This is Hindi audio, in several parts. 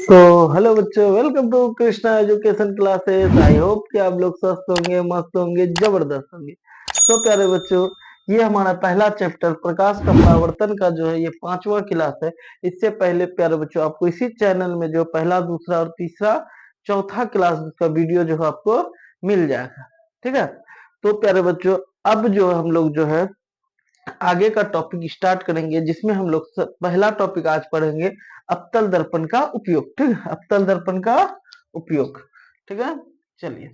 तो हेलो बच्चों, welcome to Krishna education classes. I hope कि आप लोग स्वस्थ होंगे, मस्त होंगे, जबरदस्त होंगे। तो प्यारे बच्चों, ये हमारा पहला चैप्टर प्रकाश का परावर्तन का जो है ये 5वां क्लास है। इससे पहले प्यारे बच्चों आपको इसी चैनल में जो पहला, दूसरा और तीसरा, चौथा क्लास का वीडियो जो है आपको मिल जाएगा। ठीक है। तो प्यारे बच्चों, अब जो हम लोग जो है आगे का टॉपिक स्टार्ट करेंगे, जिसमें हम लोग पहला टॉपिक आज पढ़ेंगे अवतल दर्पण का उपयोग। ठीक है, अवतल दर्पण का उपयोग। ठीक है, चलिए।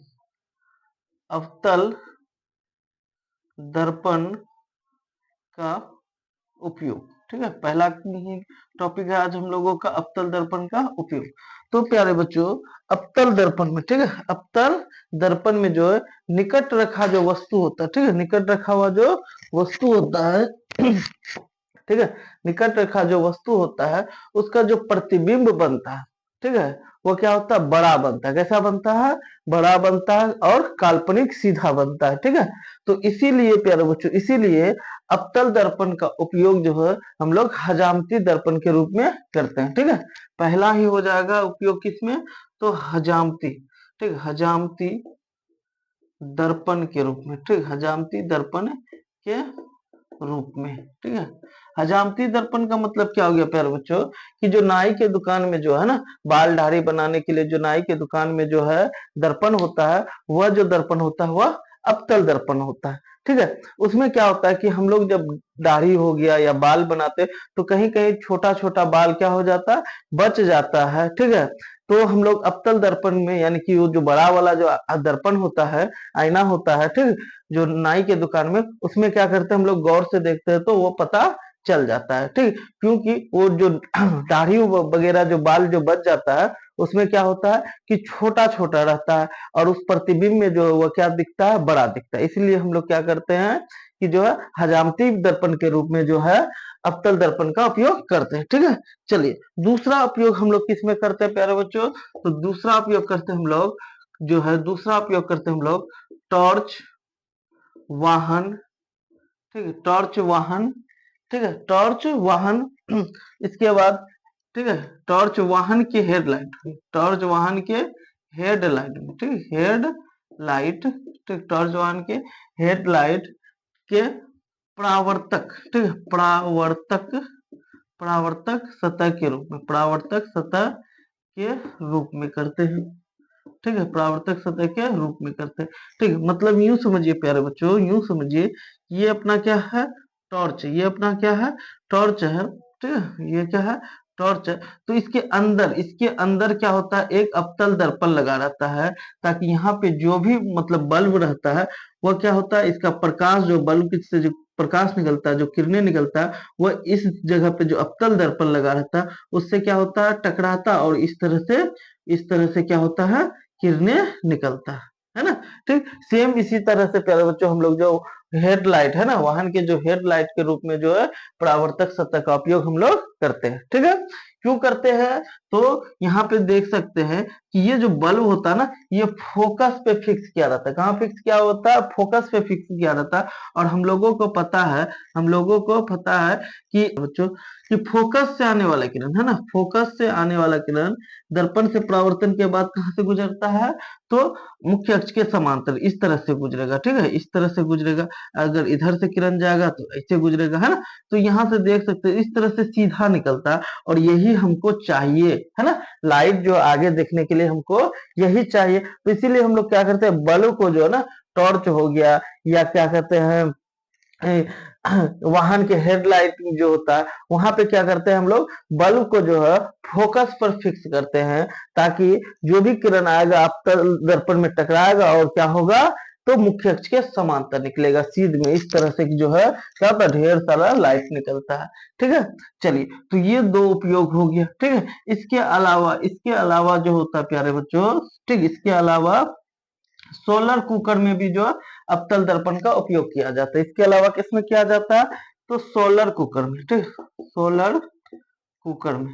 अवतल दर्पण का उपयोग। ठीक है, पहला टॉपिक है आज हम लोगों का अवतल दर्पण का उपयोग। तो प्यारे बच्चों, अवतल दर्पण में, ठीक है, अवतल दर्पण में जो है निकट रखा जो वस्तु होता है, ठीक है, निकट रखा हुआ जो वस्तु होता है ठीक है, निकट रेखा जो वस्तु होता है उसका जो प्रतिबिंब बनता है, ठीक है, वो क्या होता है, बड़ा बनता है। कैसा बनता है, बड़ा बनता है और काल्पनिक सीधा बनता है। ठीक है, तो इसीलिए प्यारे बच्चों, इसीलिए अवतल दर्पण का उपयोग जो है हम लोग हजामती दर्पण के रूप में करते हैं। ठीक है, पहला ही हो जाएगा उपयोग किसमें, तो हजामती, ठीक है, हजामती दर्पण के रूप में। ठीक, हजामती दर्पण के रूप में। ठीक है, हजामती दर्पण का मतलब क्या हो गया प्यारे बच्चों, कि जो नाई के दुकान में जो है ना, बाल दाढ़ी बनाने के लिए जो नाई के दुकान में जो है दर्पण होता है, वह जो दर्पण होता है वह अवतल दर्पण होता है। ठीक है, उसमें क्या होता है कि हम लोग जब दाढ़ी हो गया या बाल बनाते तो कहीं कहीं छोटा छोटा बाल क्या हो जाता है, बच जाता है। ठीक है, तो हम लोग अवतल दर्पण में, यानी कि वो जो बड़ा वाला जो दर्पण होता है, आईना होता है, ठीक, जो नाई के दुकान में, उसमें क्या करते हैं हम लोग गौर से देखते हैं तो वो पता चल जाता है। ठीक, क्योंकि वो जो दाढ़ी वगैरह जो बाल जो बच जाता है उसमें क्या होता है कि छोटा छोटा रहता है और उस प्रतिबिंब में जो है वो क्या दिखता है, बड़ा दिखता है। इसलिए हम लोग क्या करते हैं कि जो है हजामती दर्पण के रूप में जो है अवतल दर्पण का उपयोग करते हैं। ठीक है, चलिए दूसरा उपयोग हम लोग किसमें करते हैं प्यारे बच्चों, तो दूसरा उपयोग करते हैं हम लोग, जो है दूसरा उपयोग करते हैं हम लोग टॉर्च वाहन। ठीक है, टॉर्च वाहन। ठीक है, टॉर्च वाहन इसके बाद, ठीक है, टॉर्च वाहन की हेडलाइट, टॉर्च वाहन के हेडलाइट में, ठीक, हेडलाइट, ठीक, टॉर्च वाहन के हेडलाइट के परावर्तक, ठीक है, परावर्तक, परावर्तक सतह के रूप में, परावर्तक सतह के रूप में करते हैं। ठीक है, परावर्तक सतह के रूप में करते हैं। ठीक है, मतलब यूं समझिए प्यारे बच्चों, यूं समझिए, ये अपना क्या है, टॉर्च, ये अपना क्या है, टॉर्च है। ठीक है, ये क्या है, टॉर्च है। तो इसके अंदर क्या होता है, एक अवतल दर्पण लगा रहता है, ताकि यहाँ पे जो भी मतलब बल्ब रहता है वह क्या होता है, इसका प्रकाश जो बल्ब से जो प्रकाश निकलता है, जो किरणें निकलता है, वह इस जगह पे जो अवतल दर्पण लगा रहता है उससे क्या होता है, टकराता और इस तरह से क्या होता है, किरणें निकलता है ना। ठीक, सेम इसी तरह से प्यारे बच्चों हम लोग जो हेडलाइट है ना, वाहन के जो हेडलाइट के रूप में जो है परावर्तक सतह का उपयोग हम लोग करते हैं। ठीक है, क्यों करते हैं, तो यहाँ पे देख सकते हैं कि ये जो बल्ब होता है ना, ये फोकस पे फिक्स किया रहता है। कहाँ फिक्स किया होता है, फोकस पे फिक्स किया रहता है। और हम लोगों को पता है, हम लोगों को पता है कि बच्चों, कि फोकस से आने वाला किरण है ना, फोकस से आने वाला किरण दर्पण से परावर्तन के बाद कहाँ से गुजरता है, तो मुख्य अक्ष के समांतर इस तरह से गुजरेगा। ठीक है, इस तरह से गुजरेगा। अगर इधर से किरण जाएगा तो ऐसे गुजरेगा, है ना। तो यहाँ से देख सकते हैं इस तरह से सीधा निकलता है और यही हमको चाहिए, है ना। लाइट जो आगे देखने के लिए हमको यही चाहिए। तो इसीलिए हम लोग क्या करते हैं, बल्ब को जो है ना, टॉर्च हो गया या क्या कहते हैं वाहन के हेडलाइट जो होता है, वहां पे क्या करते हैं हम लोग, बल्ब को जो है फोकस पर फिक्स करते हैं, ताकि जो भी किरण आएगा अवतल दर्पण में टकराएगा और क्या होगा, तो मुख्य अक्ष के समांतर निकलेगा, सीध में इस तरह से जो है क्या होता है, ढेर सारा लाइट निकलता है। ठीक है, चलिए, तो ये दो उपयोग हो गया। ठीक है, इसके अलावा जो होता है प्यारे बच्चों, ठीक, इसके अलावा सोलर कुकर में भी जो अवतल दर्पण का उपयोग किया जाता है। इसके अलावा किसमें किया जाता है, तो सोलर कुकर में। ठीक, सोलर कुकर में,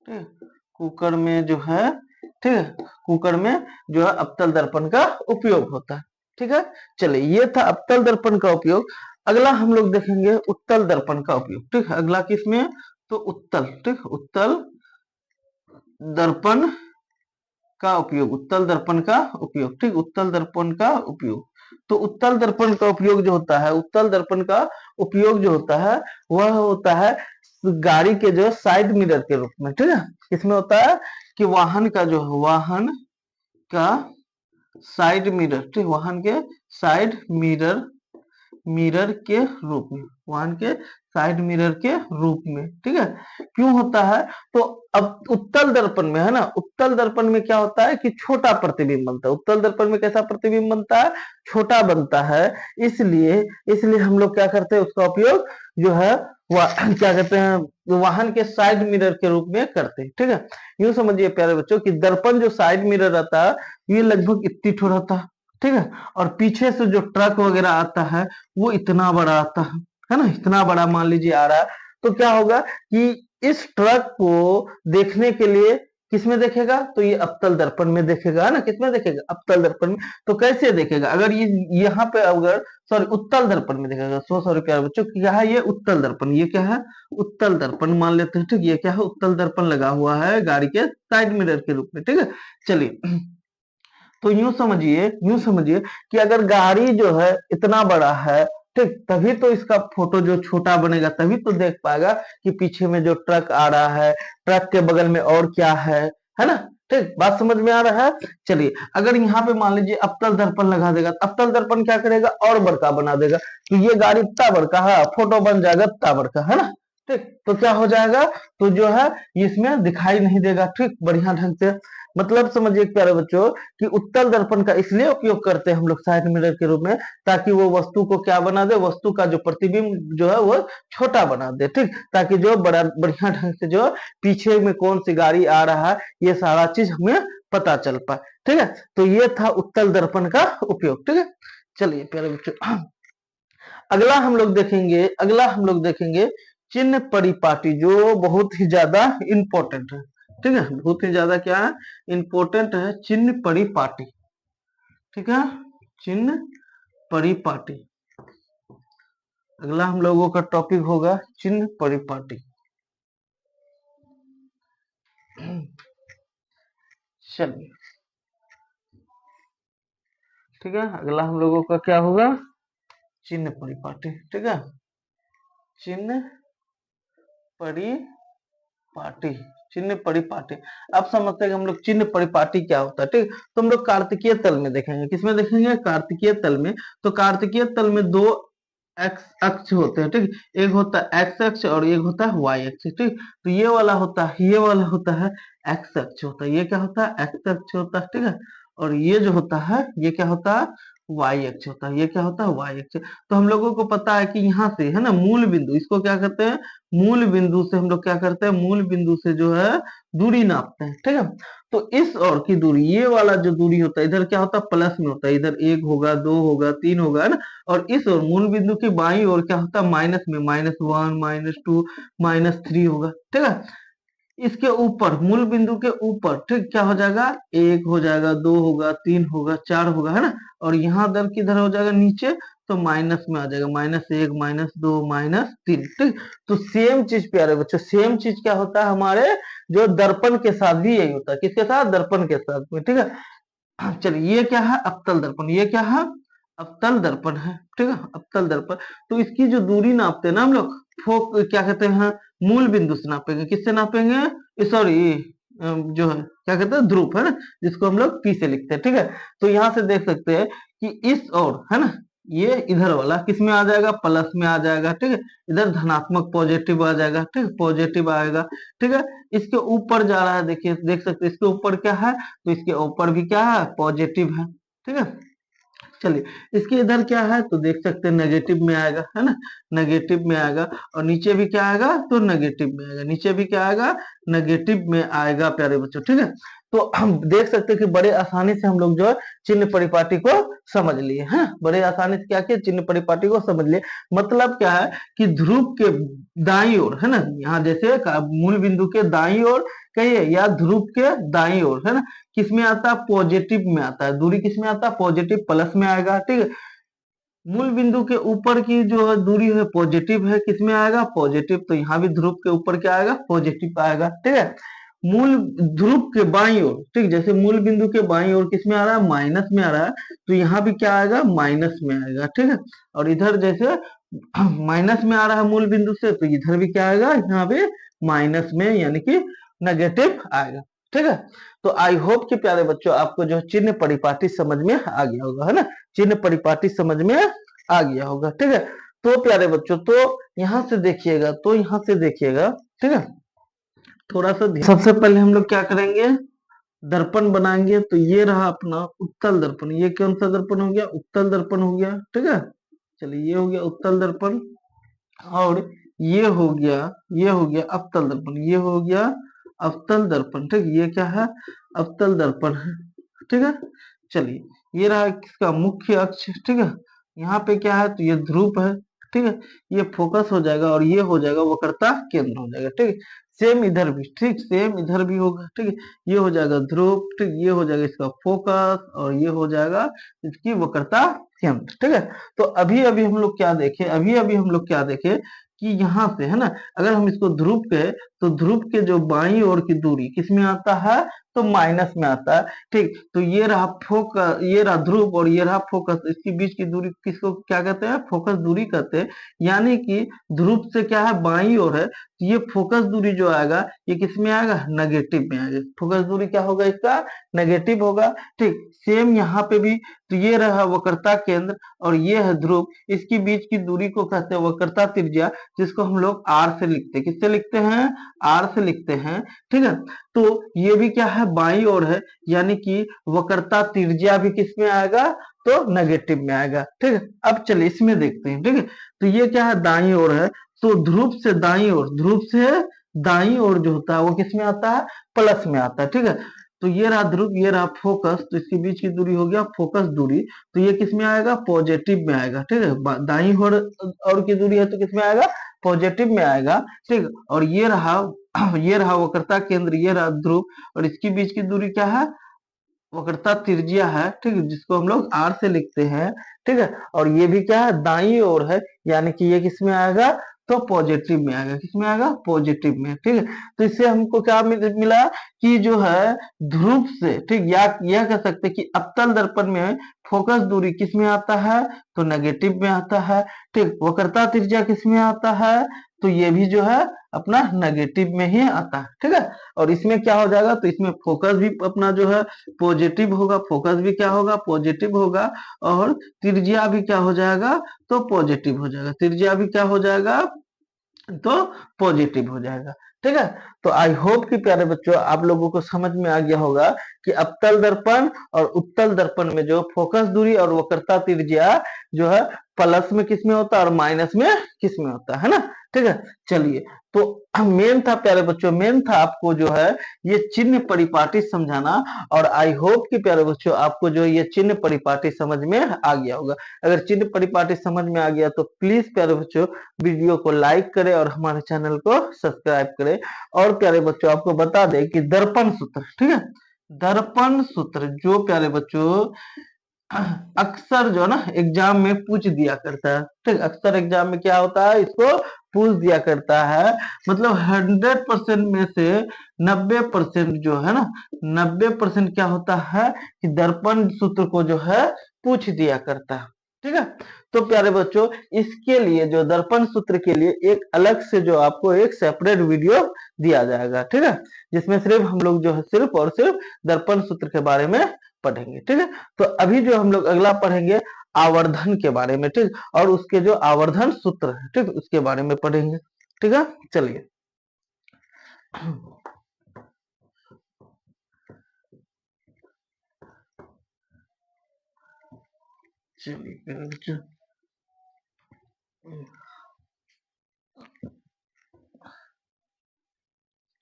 ठीक, कुकर में जो है, ठीक है, कुकर में जो है अवतल दर्पण का उपयोग होता है। ठीक है, चलिए, ये था अवतल दर्पण का उपयोग। अगला हम लोग देखेंगे उत्तल दर्पण का उपयोग। ठीक है, अगला किसमें, तो उत्तल, ठीक, उत्तल दर्पण का उपयोग, उत्तल दर्पण का उपयोग, ठीक, उत्तल दर्पण का उपयोग। तो उत्तल दर्पण का उपयोग जो होता है, उत्तल दर्पण का उपयोग जो होता है वह होता है गाड़ी के जो साइड मिरर के रूप में, ठीक है। इसमें होता है कि वाहन का जो वाहन का साइड मिरर, ठीक, वाहन के साइड मिरर, मिरर के रूप में, वाहन के साइड मिरर के रूप में, ठीक है। क्यों होता है? तो अब उत्तल दर्पण में है ना, उत्तल दर्पण में क्या होता है कि छोटा प्रतिबिंब बनता है। उत्तल दर्पण में कैसा प्रतिबिंब बनता है? छोटा बनता है। इसलिए इसलिए हम लोग क्या करते हैं, उसका उपयोग जो है क्या कहते हैं, वाहन के साइड मिरर के रूप में करते हैं, ठीक है। यूं समझिए प्यारे बच्चों कि दर्पण जो साइड मिरर रहता है ये लगभग इतनी ठो रहता है, ठीक है। और पीछे से जो ट्रक वगैरह आता है वो इतना बड़ा आता है ना, इतना बड़ा मान लीजिए आ रहा है। तो क्या होगा कि इस ट्रक को देखने के लिए किसमें देखेगा? तो ये अवतल दर्पण में देखेगा, है ना। किसमें देखेगा? अवतल दर्पण में। तो कैसे देखेगा? अगर ये यहाँ पे अगर सॉरी उत्तल दर्पण में देखेगा, सो सॉरी प्यारे बच्चों, क्या है ये? उत्तल दर्पण। ये क्या है? उत्तल दर्पण मान लेते हैं, ठीक। ये क्या है? उत्तल दर्पण लगा हुआ है गाड़ी के साइड मिरर के रूप में, ठीक है। चलिए, तो यूं समझिए कि अगर गाड़ी जो है इतना बड़ा है, ठीक, तभी तो इसका फोटो जो छोटा बनेगा, तभी तो देख पाएगा कि पीछे में जो ट्रक आ रहा है, ट्रक के बगल में और क्या है ना। ठीक, बात समझ में आ रहा है। चलिए, अगर यहाँ पे मान लीजिए अवतल दर्पण लगा देगा, तो अवतल दर्पण क्या करेगा? और बड़का बना देगा। तो ये गाड़ी इतना बड़का है, फोटो बन जाएगा इतना बड़का, है ना। ठीक, तो क्या हो जाएगा? तो जो है इसमें दिखाई नहीं देगा, ठीक, बढ़िया ढंग से। मतलब समझिए प्यारे बच्चों कि उत्तल दर्पण का इसलिए उपयोग करते हैं हम लोग साइड मिरर के रूप में, ताकि वो वस्तु को क्या बना दे, वस्तु का जो प्रतिबिंब जो है वो छोटा बना दे, ठीक, ताकि जो बड़ा बढ़िया ढंग से जो पीछे में कौन सी गाड़ी आ रहा है ये सारा चीज हमें पता चल पाए, ठीक है। तो ये था उत्तल दर्पण का उपयोग, ठीक है। चलिए प्यारे बच्चों, अगला हम लोग देखेंगे चिन्ह परिपाटी, जो बहुत ही ज्यादा इंपॉर्टेंट है, ठीक है। बहुत ही ज्यादा क्या है? इंपॉर्टेंट है चिन्ह परिपाटी, ठीक है। चिन्ह परिपाटी, अगला हम लोगों का टॉपिक होगा चिन्ह परिपाटी। चलिए, ठीक है, अगला हम लोगों का क्या होगा? चिन्ह परिपाटी, ठीक है। चिन्ह परिपाटी, चिन्ह परिपाटी। अब समझते हैं कि हम लोग चिन्ह परिपाटी क्या होता है, ठीक। तो हम लोग कार्तिकीय तल में देखेंगे। किसमें देखेंगे? कार्तिकीय तल में। तो कार्तिकीय तल में दो एक्स अक्ष होते हैं, ठीक। एक होता है एक्स अक्ष और एक होता है वाई अक्ष, ठीक। तो ये वाला होता है एक्स अक्ष होता है। ये क्या होता है? एक्स अक्ष होता है, ठीक है। और ये जो होता है ये क्या होता है? वाई अक्ष होता है। ये क्या होता है? वाई अक्ष। तो हम लोगों को पता है कि यहाँ से है ना मूल बिंदु, इसको क्या करते हैं? मूल बिंदु से हम लोग क्या करते हैं? मूल बिंदु से जो है दूरी नापते हैं, ठीक है। तो इस और की दूरी, ये वाला जो दूरी होता है, इधर क्या होता है? प्लस में होता है। इधर 1 होगा, 2 होगा, 3 होगा, है ना। और इस और मूल बिंदु की बाईं ओर क्या होता है? माइनस में, -1 -2 -3 होगा, ठीक है। इसके ऊपर, मूल बिंदु के ऊपर, ठीक, क्या हो जाएगा? 1 हो जाएगा, 2 होगा, 3 होगा, 4 होगा, है ना। और यहाँ दर किधर हो जाएगा? नीचे। तो माइनस में आ जाएगा, -1 -2 -3, ठीक। तो सेम चीज प्यारे बच्चों, सेम चीज क्या होता है हमारे जो दर्पण के साथ भी यही होता है। किसके साथ? दर्पण के साथ में, ठीक है। चलिए, ये क्या है? अवतल दर्पण। ये क्या है? अवतल दर्पण है, ठीक है, अवतल दर्पण। तो इसकी जो दूरी नापते हैं ना हम लोग, वो क्या कहते हैं? मूल बिंदु से नापेंगे। किससे नापेंगे? सॉरी, जो है क्या कहते हैं? ध्रुव, है ना, जिसको हम लोग पी से लिखते हैं, ठीक है। तो यहाँ से देख सकते हैं कि इस और है ना, ये इधर वाला किस में आ जाएगा? प्लस में आ जाएगा, ठीक है। इधर धनात्मक पॉजिटिव आ जाएगा, ठीक है, पॉजिटिव आएगा, ठीक है। इसके ऊपर जा रहा है, देखिए, देख सकते हैं इसके ऊपर क्या है? तो इसके ऊपर भी क्या है? पॉजिटिव है, ठीक है। चलिए, इसके इधर क्या है? तो देख सकते हैं नेगेटिव में आएगा, है ना, नेगेटिव में आएगा। और नीचे भी क्या आएगा? तो नेगेटिव में आएगा। नीचे भी क्या आएगा? नेगेटिव में आएगा प्यारे बच्चों, ठीक है। तो हम देख सकते हैं कि बड़े आसानी से हम लोग जो है चिन्ह परिपाटी को समझ लिए हैं। बड़े आसानी से क्या किया? चिन्ह परिपाटी को समझ लिए। मतलब क्या है कि ध्रुव के दाईं ओर, है ना, यहाँ जैसे मूल बिंदु के दाईं ओर कहिए या ध्रुव के दाईं ओर, है ना, किसमें आता है? पॉजिटिव में आता है। दूरी किसमें आता है? पॉजिटिव प्लस में आएगा, ठीक है। मूल बिंदु के ऊपर की जो है दूरी है पॉजिटिव है, किसमें आएगा? पॉजिटिव। तो यहाँ भी ध्रुव के ऊपर क्या आएगा? पॉजिटिव आएगा, ठीक है। मूल ध्रुव के बाईं ओर, ठीक, जैसे मूल बिंदु के बाईं ओर किस में आ रहा है, माइनस में आ रहा है, तो यहाँ भी क्या आएगा, माइनस में आएगा, ठीक है। और इधर जैसे माइनस में आ रहा है मूल बिंदु से, तो इधर भी क्या आएगा, यहाँ पे माइनस में यानी कि नेगेटिव आएगा, ठीक है। तो आई होप कि प्यारे बच्चों आपको जो चिन्ह परिपाटी समझ में आ गया होगा, है ना, चिन्ह परिपाटी समझ में आ गया होगा, ठीक है। तो प्यारे बच्चों, तो यहाँ से देखिएगा, तो यहाँ से देखिएगा, ठीक है, थोड़ा सा सबसे पहले हम लोग क्या करेंगे, दर्पण बनाएंगे। तो ये रहा अपना उत्तल दर्पण, ये कौन सा दर्पण हो गया, उत्तल दर्पण हो गया, ठीक है। चलिए ये हो गया उत्तल दर्पण, और ये हो गया अवतल दर्पण, ये हो गया अवतल दर्पण, ठीक, ये क्या है, अवतल दर्पण है, ठीक है। चलिए ये रहा किसका, मुख्य अक्ष, ठीक है। यहाँ पे क्या है, तो ये ध्रुव है, ठीक है, ये फोकस हो जाएगा, और ये हो जाएगा वक्रता केंद्र हो जाएगा, ठीक है। सेम इधर भी, ठीक, सेम इधर भी होगा, ठीक है, ये हो जाएगा ध्रुव, ठीक, ये हो जाएगा इसका फोकस, और ये हो जाएगा इसकी वक्रता केंद्र, ठीक है। तो अभी अभी हम लोग क्या देखे, अभी अभी हम लोग क्या देखे कि यहाँ से, है ना, अगर हम इसको ध्रुव कहे, तो ध्रुव के जो बाईं ओर की दूरी किसमें आता है, तो माइनस में आता है, ठीक। तो ये रहा फोकस, ये रहा ध्रुव, और ये रहा फोकस, इसके बीच की दूरी किसको क्या कहते हैं, फोकस दूरी कहते हैं। यानी कि ध्रुव से क्या है, बाईं ओर है, तो ये फोकस दूरी जो आएगा, ये किस में आएगा, नेगेटिव में आएगा, फोकस दूरी क्या होगा इसका, नेगेटिव होगा, ठीक। सेम यहाँ पे भी, तो ये रहा वक्रता केंद्र, और ये है ध्रुव, इसके बीच की दूरी को कहते हैं वक्रता त्रिज्या, जिसको हम लोग आर से लिखते हैं, किससे लिखते हैं, आर से लिखते हैं, ठीक है। तो ये भी क्या है, बाईं ओर है, यानी कि वक्रता त्रिज्या भी किस में आएगा, तो नेगेटिव में आएगा, ठीक है। अब चलिए इसमें देखते हैं, ठीक है। तो ये क्या है, दाईं ओर है, तो ध्रुव से दाईं ओर, ध्रुव से दाईं ओर जो होता है वो किस में आता है, प्लस में आता है, ठीक है। तो ये रहा ध्रुव, ये रहा फोकस, तो इसके बीच की दूरी हो गया फोकस दूरी, तो ये किस में आएगा, पॉजिटिव में आएगा, ठीक है। दाईं ओर की दूरी है तो किस में आएगा, पॉजिटिव में आएगा, ठीक। और ये रहा ये रहा वक्रता केंद्र, ये रहा ध्रुव, और इसके बीच की दूरी क्या है, वक्रता त्रिज्या है, ठीक है, जिसको हम लोग आर से लिखते हैं, ठीक है। और ये भी क्या है, दाईं ओर है, यानी कि ये किस में आएगा, तो पॉजिटिव में आएगा, किस में आएगा, पॉजिटिव में, ठीक है। तो इससे हमको क्या मिला कि जो है ध्रुव से, ठीक, या यह कह सकते हैं कि अवतल दर्पण में फोकस दूरी किस में आता है, तो नेगेटिव में आता है, ठीक। वक्रता त्रिज्या किस में आता है, तो ये भी जो है अपना नेगेटिव में ही आता है, ठीक है। और इसमें क्या हो जाएगा, तो इसमें फोकस भी अपना जो है पॉजिटिव होगा, फोकस भी क्या होगा, पॉजिटिव होगा, और त्रिज्या भी क्या हो जाएगा, तो पॉजिटिव हो जाएगा, त्रिज्या भी क्या हो जाएगा, तो पॉजिटिव हो जाएगा, ठीक है। तो आई होप कि प्यारे बच्चों आप लोगों को समझ में आ गया होगा कि अवतल दर्पण और उत्तल दर्पण में जो फोकस दूरी और वक्रता त्रिज्या जो है प्लस में किस में होता है और माइनस में किस में होता है ना, ठीक है। चलिए, तो मेन था प्यारे बच्चों, मेन था आपको जो है ये चिन्ह परिपाटी समझाना, और आई होप कि प्यारे बच्चों आपको जो ये चिन्ह परिपाटी समझ में आ गया होगा। अगर चिन्ह परिपाटी समझ में आ गया तो प्लीज प्यारे बच्चों वीडियो को लाइक करें और हमारे चैनल को सब्सक्राइब करें। और प्यारे बच्चों आपको बता दें कि दर्पण सूत्र, ठीक है, दर्पण सूत्र जो प्यारे बच्चों अक्सर जो है ना एग्जाम में पूछ दिया करता है, ठीक, अक्सर एग्जाम में क्या होता है, इसको पूछ दिया करता है, मतलब 100% में से 90% जो है ना, 90% क्या होता है कि दर्पण सूत्र को जो है पूछ दिया करता है, ठीक है। तो प्यारे बच्चों इसके लिए जो दर्पण सूत्र के लिए एक अलग से जो आपको एक सेपरेट वीडियो दिया जाएगा, ठीक है, जिसमें सिर्फ हम लोग जो है सिर्फ और सिर्फ दर्पण सूत्र के बारे में पढ़ेंगे, ठीक है। तो अभी जो हम लोग अगला पढ़ेंगे आवर्धन के बारे में, ठीक, और उसके जो आवर्धन सूत्र है, ठीक, उसके बारे में पढ़ेंगे, ठीक है। चलिए चलिए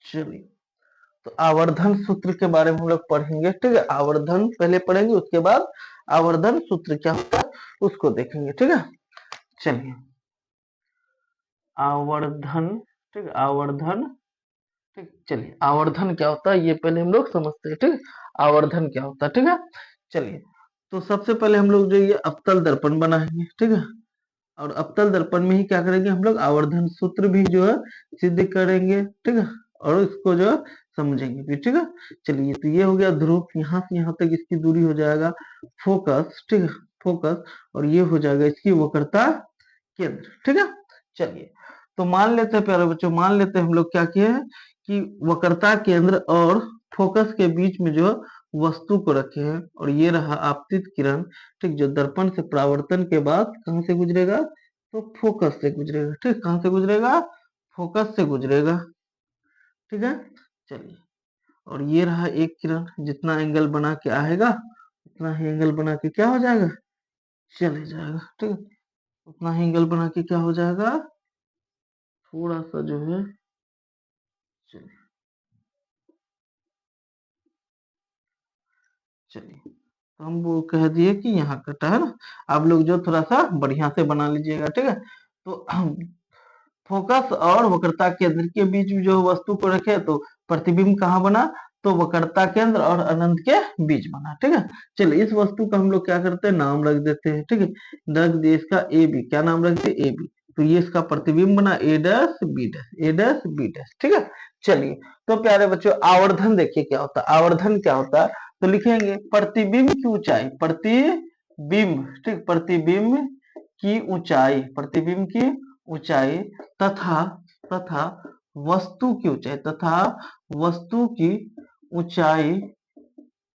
चलिए, तो आवर्धन सूत्र के बारे में हम लोग पढ़ेंगे, ठीक है। आवर्धन पहले पढ़ेंगे, उसके बाद आवर्धन सूत्र क्या होता है उसको देखेंगे, ठीक है। चलिए आवर्धन, ठीक, आवर्धन, ठीक, चलिए आवर्धन क्या होता है ये पहले हम लोग समझते हैं, ठीक, आवर्धन क्या होता है, ठीक है। चलिए, तो सबसे पहले हम लोग जो ये अवतल दर्पण बनाएंगे, ठीक है, और अवतल दर्पण में ही क्या करेंगे हम लोग आवर्धन सूत्र भी जो है सिद्ध करेंगे, ठीक है, और इसको जो है समझेंगे भी, ठीक है। चलिए, तो ये हो गया ध्रुव, यहाँ से यहाँ तक इसकी दूरी हो जाएगा फोकस, ठीक है, फोकस, और ये हो जाएगा इसकी वक्रता केंद्र, ठीक है। चलिए, तो मान लेते हैं प्यारे बच्चों, मान लेते हैं हम लोग क्या किए हैं कि वक्रता केंद्र और फोकस के बीच में जो वस्तु को रखे हैं, और ये रहा आपतित किरण, ठीक, जो दर्पण से परावर्तन के बाद कहाँ से गुजरेगा, तो फोकस से गुजरेगा, ठीक, कहाँ से गुजरेगा, फोकस से गुजरेगा, ठीक है। चलिए, और ये रहा एक किरण, जितना एंगल बना के आएगा उतना ही एंगल बना के क्या हो जाएगा, चले जाएगा, ठीक है, उतना ही एंगल बना के क्या हो जाएगा, थोड़ा सा जो है, चलिए चलिए, तो हम वो कह दिए कि यहाँ कटा है ना। आप लोग जो थोड़ा सा बढ़िया से बना लीजिएगा, ठीक है। तो फोकस और वक्रता केंद्र के बीच में जो वस्तु को रखे तो प्रतिबिंब कहाँ बना, तो वक्रता केंद्र और अनंत के बीच बना, ठीक है। चलिए, इस वस्तु का हम लोग क्या करते हैं, नाम रख देते हैं, ठीक है। रख दिए इसका ए बी, क्या नाम रख दिए, ए बी। तो ये इसका प्रतिबिंब बना ए डैश बी डैश, ए डैश बी डैश, ठीक है। चलिए, तो प्यारे बच्चों, आवर्धन देखिए क्या होता है, आवर्धन क्या होता है, तो लिखेंगे प्रतिबिंब की ऊंचाई, प्रतिबिंब, ठीक, प्रतिबिंब की ऊंचाई, प्रतिबिंब की ऊंचाई तथा तथा वस्तु की ऊंचाई, तथा वस्तु की ऊंचाई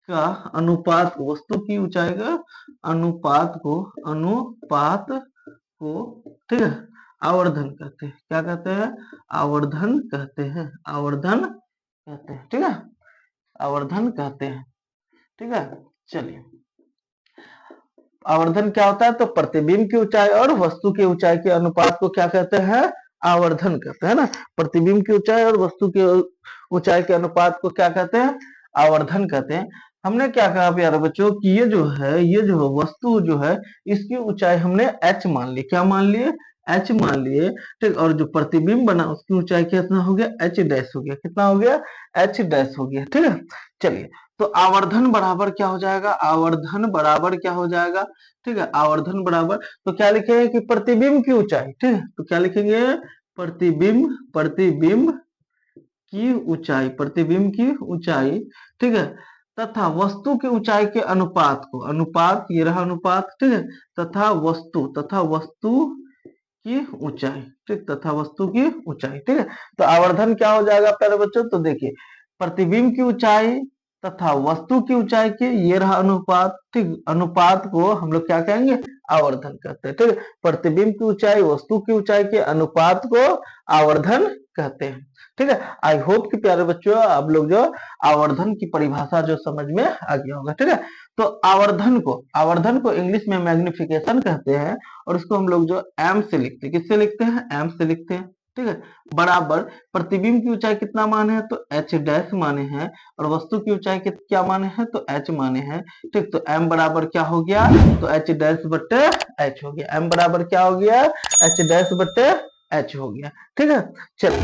का अनुपात को, वस्तु की ऊंचाई का अनुपात को, ठीक है, आवर्धन कहते हैं, क्या कहते हैं, आवर्धन कहते हैं, आवर्धन कहते हैं, ठीक है, आवर्धन कहते हैं, ठीक है। चलिए, आवर्धन क्या होता है, तो प्रतिबिंब की ऊंचाई और वस्तु की ऊंचाई के अनुपात को क्या कहते हैं, आवर्धन कहते हैं ना। प्रतिबिंब की ऊंचाई और वस्तु की ऊंचाई के अनुपात को क्या कहते हैं, आवर्धन कहते हैं। हमने क्या कहा प्यारे बच्चों कि ये जो है, ये जो वस्तु जो है, इसकी ऊंचाई हमने h मान ली, क्या मान लिए, h मान लिए, ठीक। और जो प्रतिबिंब बना उसकी ऊंचाई कितना हो गया, h डैश हो गया, कितना हो गया, h डैश हो गया, ठीक है। चलिए, तो आवर्धन बराबर क्या हो जाएगा, आवर्धन बराबर क्या हो जाएगा, ठीक है, आवर्धन बराबर, तो क्या लिखेंगे कि प्रतिबिंब की ऊंचाई, ठीक है, तो क्या लिखेंगे, प्रतिबिंब, प्रतिबिंब की ऊंचाई, प्रतिबिंब की ऊंचाई, ठीक है, तथा वस्तु की ऊंचाई के अनुपात को, अनुपात, ये रहा अनुपात, ठीक है, तथा वस्तु की ऊंचाई, ठीक, तथा वस्तु की ऊंचाई, ठीक है। तो आवर्धन क्या हो जाएगा प्यारे बच्चों, तो देखिए, प्रतिबिंब की ऊंचाई तथा वस्तु की ऊंचाई के, ये रहा अनुपात, ठीक, अनुपात को हम लोग क्या कहेंगे, आवर्धन कहते हैं, ठीक है। प्रतिबिंब की ऊंचाई वस्तु की ऊंचाई के अनुपात को आवर्धन कहते हैं, ठीक है। आई होप कि प्यारे बच्चों आप लोग जो आवर्धन की परिभाषा जो समझ में आ गया होगा, ठीक है। तो आवर्धन को इंग्लिश में मैग्निफिकेशन कहते हैं, और इसको हम लोग जो एम से लिखते हैं, किससे लिखते हैं, एम से लिखते हैं, ठीक है। बराबर प्रतिबिंब की ऊंचाई कितना माने हैं, तो h डैश माने हैं, और वस्तु की ऊंचाई क्या माने हैं, तो h माने हैं, ठीक। तो m बराबर क्या हो गया, तो h डैश बट्टे h हो गया, m बराबर क्या हो गया, h डैश बट्टे h हो गया, ठीक है। चलिए,